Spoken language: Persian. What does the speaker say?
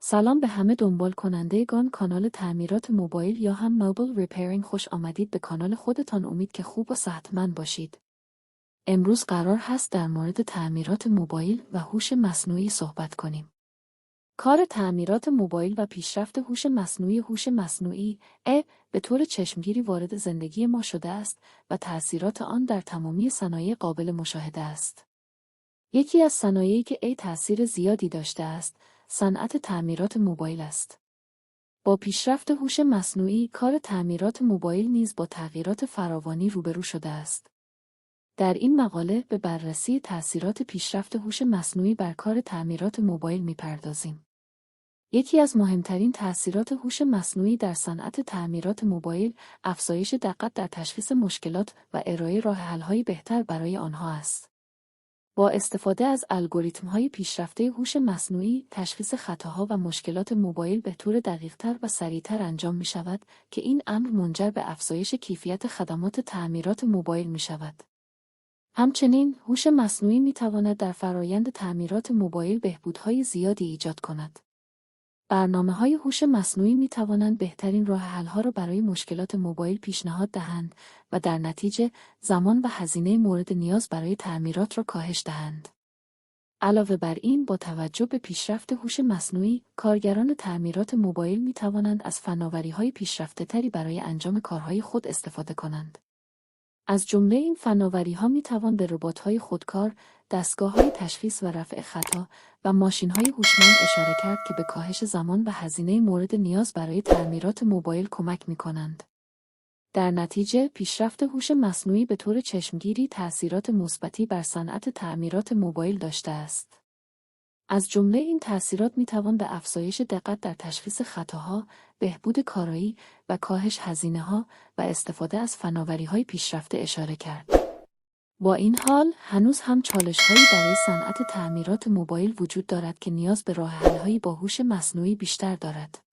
سلام به همه دنبال کنندگان کانال تعمیرات موبایل یا هم موبایل ریپیرینگ. خوش آمدید به کانال خودتان. امید که خوب و صحتمند باشید. امروز قرار هست در مورد تعمیرات موبایل و هوش مصنوعی صحبت کنیم. کار تعمیرات موبایل و پیشرفت هوش مصنوعی به طور چشمگیری وارد زندگی ما شده است و تأثیرات آن در تمامی صنایع قابل مشاهده است. یکی از صنایعی که تأثیر زیادی داشته است، صنعت تعمیرات موبایل است. با پیشرفت هوش مصنوعی، کار تعمیرات موبایل نیز با تغییرات فراوانی روبرو شده است. در این مقاله به بررسی تأثیرات پیشرفت هوش مصنوعی بر کار تعمیرات موبایل می‌پردازیم. یکی از مهمترین تأثیرات هوش مصنوعی در صنعت تعمیرات موبایل، افزایش دقت در تشخیص مشکلات و ارائه راه‌حل‌های بهتر برای آنها است. با استفاده از الگوریتم‌های پیشرفته هوش مصنوعی، تشخیص خطاها و مشکلات موبایل به طور دقیق‌تر و سریع‌تر انجام می‌شود که این امر منجر به افزایش کیفیت خدمات تعمیرات موبایل می‌شود. همچنین، هوش مصنوعی می‌تواند در فرایند تعمیرات موبایل بهبودهای زیادی ایجاد کند. برنامه‌های هوش مصنوعی می‌توانند بهترین راه‌حل‌ها را برای مشکلات موبایل پیشنهاد دهند و در نتیجه زمان و هزینه مورد نیاز برای تعمیرات را کاهش دهند. علاوه بر این، با توجه به پیشرفت هوش مصنوعی، کارگران تعمیرات موبایل می‌توانند از فناوری‌های پیشرفته‌تری برای انجام کارهای خود استفاده کنند. از جمله این فناوری‌ها می‌توان به ربات‌های خودکار، دستگاه‌های تشخیص و رفع خطا و ماشین‌های هوشمند اشاره کرد که به کاهش زمان و هزینه مورد نیاز برای تعمیرات موبایل کمک می‌کنند. در نتیجه، پیشرفت هوش مصنوعی به طور چشمگیری تأثیرات مثبتی بر صنعت تعمیرات موبایل داشته است. از جمله این تأثیرات می‌توان به افزایش دقت در تشخیص خطاها، بهبود کارایی و کاهش هزینه‌ها و استفاده از فناوری‌های پیشرفته اشاره کرد. با این حال، هنوز هم چالش‌هایی برای صنعت تعمیرات موبایل وجود دارد که نیاز به راه‌حل‌هایی با هوش مصنوعی بیشتر دارد.